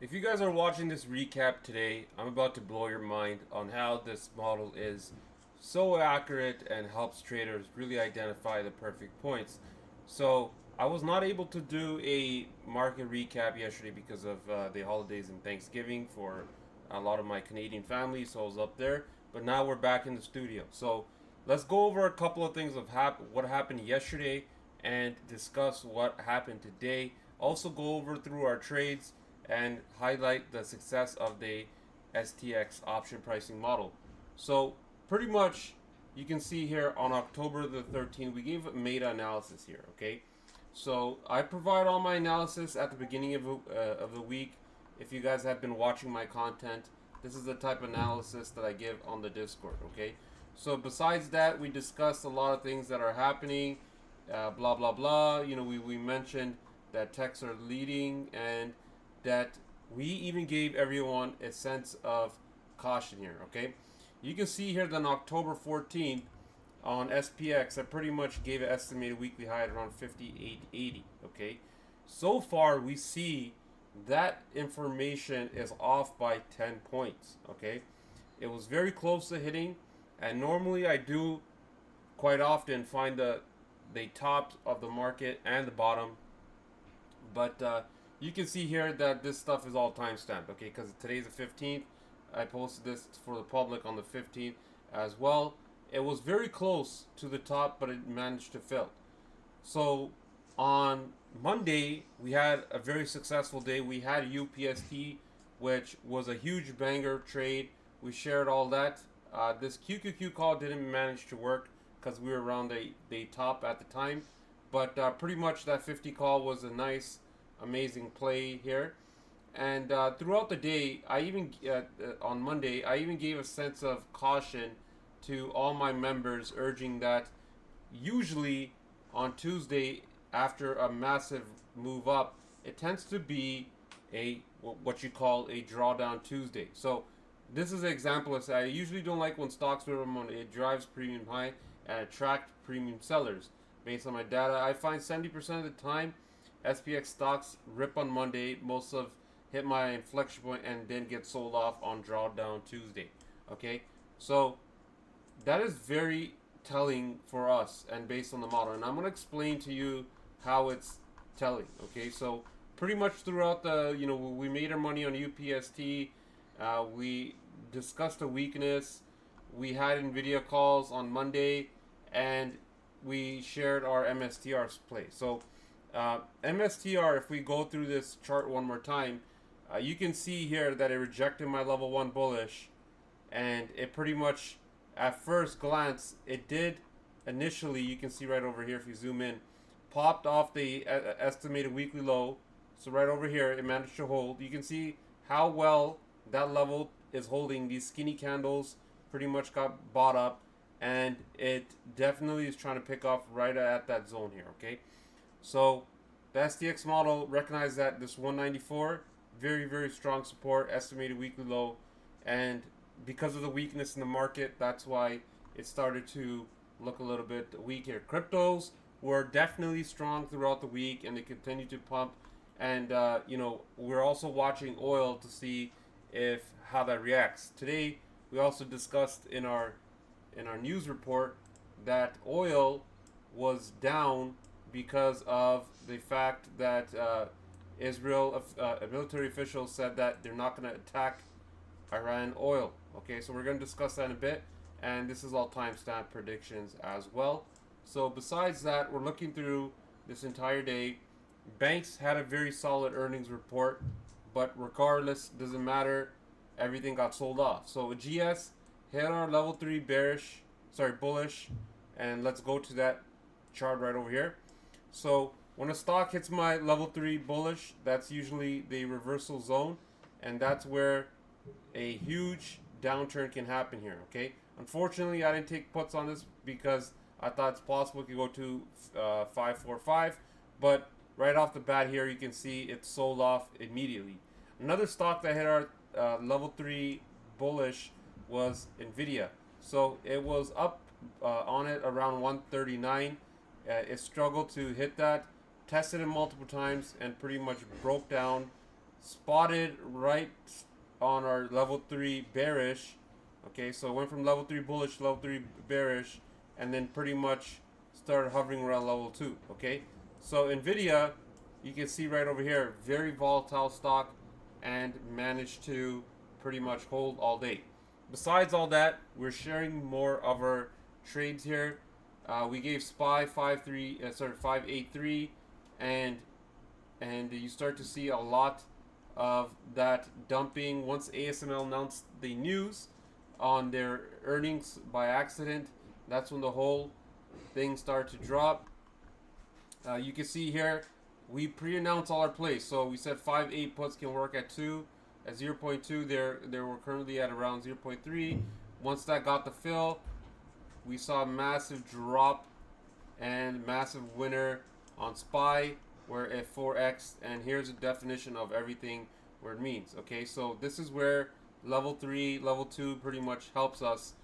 If you guys are watching this recap today, I'm about to blow your mind on how this model is so accurate and helps traders really identify the perfect points. So, I was not able to do a market recap yesterday because of the holidays and Thanksgiving for a lot of my Canadian family, so I was up there. But now we're back in the studio. So, let's go over a couple of things of what happened yesterday and discuss what happened today. Also, go over through our trades and highlight the success of the STX option pricing model. So pretty much you can see here on October the 13th, we gave a meta analysis here, okay? So I provide all my analysis at the beginning of the week. If you guys have been watching my content, this is the type of analysis that I give on the Discord, okay? So besides that, we discussed a lot of things that are happening, blah, blah, blah. You know, we mentioned that techs are leading and that we even gave everyone a sense of caution here, okay? You can see here that on October 14th on SPX, I pretty much gave an estimated weekly high at around 58.80, okay? So far, we see that information is off by 10 points, okay? It was very close to hitting, and normally I do quite often find the top of the market and the bottom, but you can see here that this stuff is all timestamped, okay? Because today's the 15th. I posted this for the public on the 15th as well. It was very close to the top, but it managed to fill. So on Monday, we had a very successful day. We had UPST, which was a huge banger trade. We shared all that. This QQQ call didn't manage to work because we were around the top at the time. But pretty much that 50 call was a nice, amazing play here. And throughout the day, I even on Monday, I even gave a sense of caution to all my members, urging that usually on Tuesday, after a massive move up, it tends to be a what you call a drawdown Tuesday. So this is an example of I usually don't like when stocks move on Monday. It drives premium high and attract premium sellers. Based on my data, I find 70% of the time SPX stocks rip on Monday. Most of hit my inflection point and then get sold off on drawdown Tuesday. Okay, so that is very telling for us and based on the model. And I'm going to explain to you how it's telling. Okay, so pretty much throughout the, we made our money on UPST. We discussed the weakness. We had NVIDIA calls on Monday, and we shared our MSTR play. So MSTR, if we go through this chart one more time, you can see here that it rejected my level 1 bullish, and it pretty much, at first glance, it did initially, you can see right over here if you zoom in, popped off the estimated weekly low. So right over here, it managed to hold. You can see how well that level is holding. These skinny candles pretty much got bought up, and it definitely is trying to pick off right at that zone here, okay? So the STX model recognized that this 194, very, very strong support, estimated weekly low, and because of the weakness in the market, that's why it started to look a little bit weak here. Cryptos were definitely strong throughout the week, and they continue to pump. And we're also watching oil to see if how that reacts. Today, we also discussed in our news report that oil was down because of the fact that Israel, military officials said that they're not going to attack Iran oil. Okay, so we're going to discuss that in a bit, and this is all timestamp predictions as well. So besides that, we're looking through this entire day. Banks had a very solid earnings report, but regardless, doesn't matter. Everything got sold off. So GS hit our level 3 bullish, and let's go to that chart right over here. So when a stock hits my level 3 bullish, that's usually the reversal zone, and that's where a huge downturn can happen here, okay? Unfortunately, I didn't take puts on this because I thought it's possible it could go to 545, but right off the bat here, you can see it sold off immediately. Another stock that hit our level 3 bullish was NVIDIA. So it was up on it around 139. It struggled to hit that, tested it multiple times, and pretty much broke down spotted right on our level 3 bearish. Okay, so it went from level 3 bullish to level 3 bearish, and then pretty much started hovering around level 2. Okay, so Nvidia, you can see right over here, very volatile stock, and managed to pretty much hold all day. Besides all that, we're sharing more of our trades here. We gave SPY 583, and you start to see a lot of that dumping. Once ASML announced the news on their earnings by accident, that's when the whole thing started to drop. You can see here, we pre-announced all our plays. So we said 5-8 puts can work at 2. At 0.2, they were currently at around 0.3. Once that got the fill, we saw a massive drop and massive winner on SPY, where at 4x. And here's a definition of everything where it means. Okay, so this is where level 3, level 2 pretty much helps us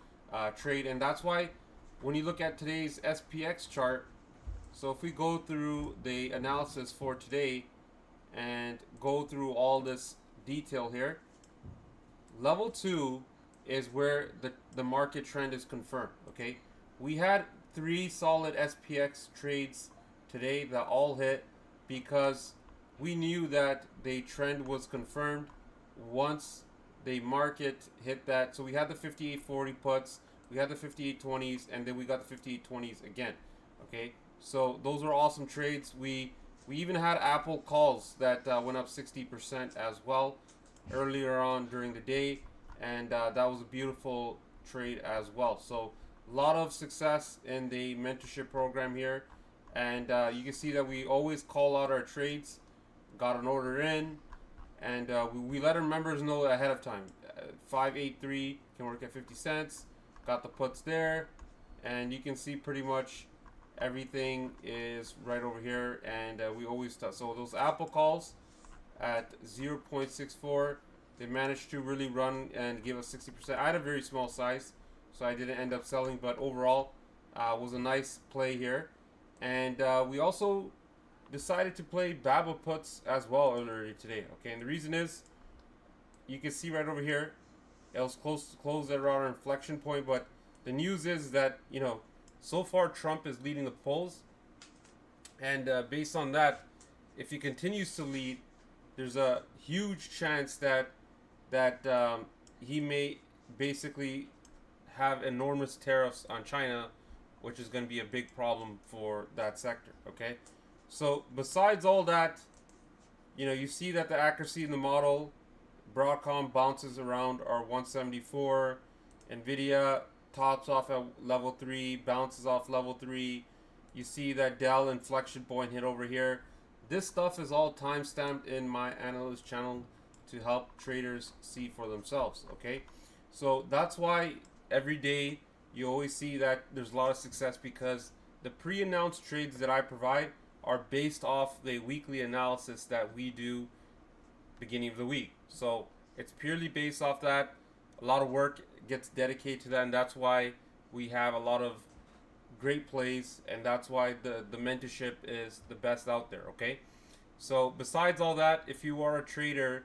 trade, and that's why when you look at today's SPX chart, so if we go through the analysis for today and go through all this detail here, level 2 is where the market trend is confirmed. Okay, we had 3 solid SPX trades today that all hit because we knew that the trend was confirmed once the market hit that. So we had the 58.40 puts, we had the 58.20s, and then we got the 58.20s again. Okay, so those are awesome trades. We even had Apple calls that went up 60% as well earlier on during the day, and that was a beautiful trade as well. So a lot of success in the mentorship program here, and you can see that we always call out our trades. Got an order in, and we let our members know ahead of time. 583 can work at 50 cents. Got the puts there, and you can see pretty much everything is right over here, and we always touch. So those Apple calls at 0.64, they managed to really run and give us 60%. I had a very small size, so I didn't end up selling, but overall was a nice play here. And we also decided to play BABA puts as well earlier today. Okay, and the reason is, you can see right over here, it was close to close at around our inflection point, but the news is that, you know, so far Trump is leading the polls, and based on that, if he continues to lead, there's a huge chance that he may basically have enormous tariffs on China, which is going to be a big problem for that sector. Okay, so besides all that, you know, you see that the accuracy in the model, Broadcom bounces around our 174, Nvidia tops off at level 3, bounces off level 3. You see that Dell inflection point hit over here. This stuff is all time-stamped in my analyst channel to help traders see for themselves. Okay, so that's why every day you always see that there's a lot of success, because the pre-announced trades that I provide are based off the weekly analysis that we do beginning of the week. So it's purely based off that. A lot of work gets dedicated to that, and that's why we have a lot of great plays, and that's why the mentorship is the best out there. Okay, so besides all that, if you are a trader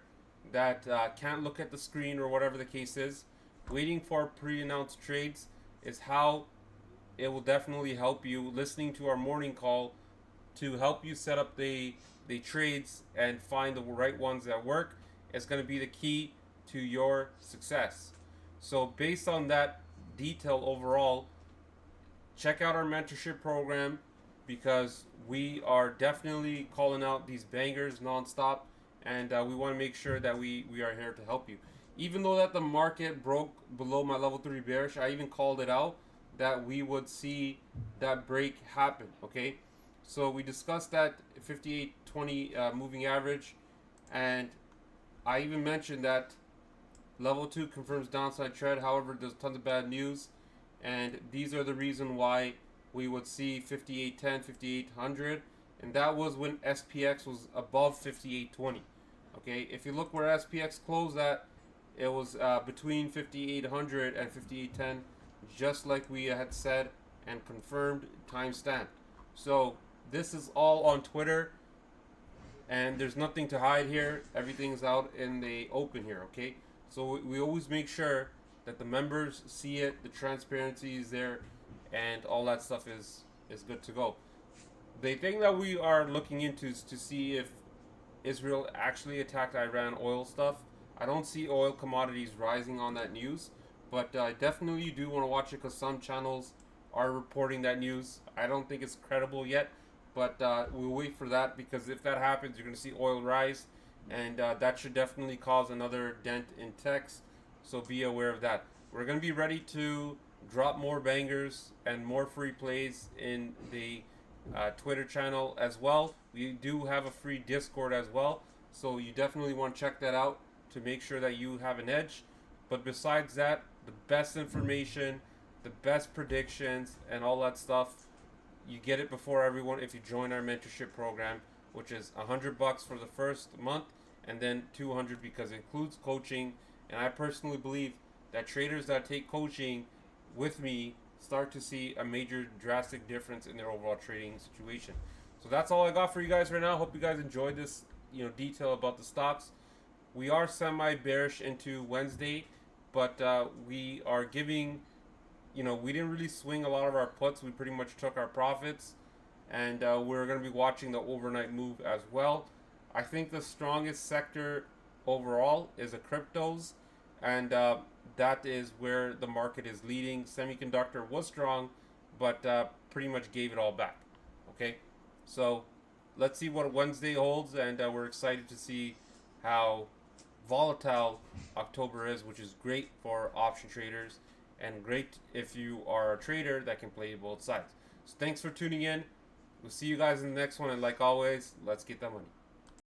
that can't look at the screen or whatever the case is, waiting for pre-announced trades is how it will definitely help you. Listening to our morning call to help you set up the trades and find the right ones that work is going to be the key to your success. So based on that detail overall, check out our mentorship program, because we are definitely calling out these bangers nonstop, and we want to make sure that we are here to help you. Even though that the market broke below my level 3 bearish, I even called it out that we would see that break happen. Okay, so we discussed that 58.20 moving average, and I even mentioned that level 2 confirms downside trend. However, there's tons of bad news, and these are the reason why we would see 58.10, 5800, and that was when SPX was above 58.20. Okay, if you look where SPX closed at, it was between 5800 and 58.10, just like we had said and confirmed, time stamped. So this is all on Twitter. and there's nothing to hide here. Everything's out in the open here, okay? So we always make sure that the members see it, the transparency is there, and all that stuff is good to go. The thing that we are looking into is to see if Israel actually attacked Iran oil stuff. I don't see oil commodities rising on that news, but I definitely do want to watch it because some channels are reporting that news. I don't think it's credible yet, but we'll wait for that, because if that happens, you're going to see oil rise, and that should definitely cause another dent in techs. So be aware of that. We're going to be ready to drop more bangers and more free plays in the Twitter channel as well. We do have a free Discord as well, so you definitely want to check that out to make sure that you have an edge. But besides that, the best information, the best predictions, and all that stuff, you get it before everyone if you join our mentorship program, which is $100 for the first month, and then $200 because it includes coaching. And I personally believe that traders that take coaching with me start to see a major drastic difference in their overall trading situation. So that's all I got for you guys right now. Hope you guys enjoyed this, detail about the stocks. We are semi bearish into Wednesday, but we are giving, we didn't really swing a lot of our puts. We pretty much took our profits, and we're going to be watching the overnight move as well. I think the strongest sector overall is the cryptos, and that is where the market is leading. Semiconductor was strong, but pretty much gave it all back. Okay, so let's see what Wednesday holds, and we're excited to see how volatile October is, which is great for option traders and great if you are a trader that can play both sides. So thanks for tuning in. We'll see you guys in the next one, and like always, let's get that money.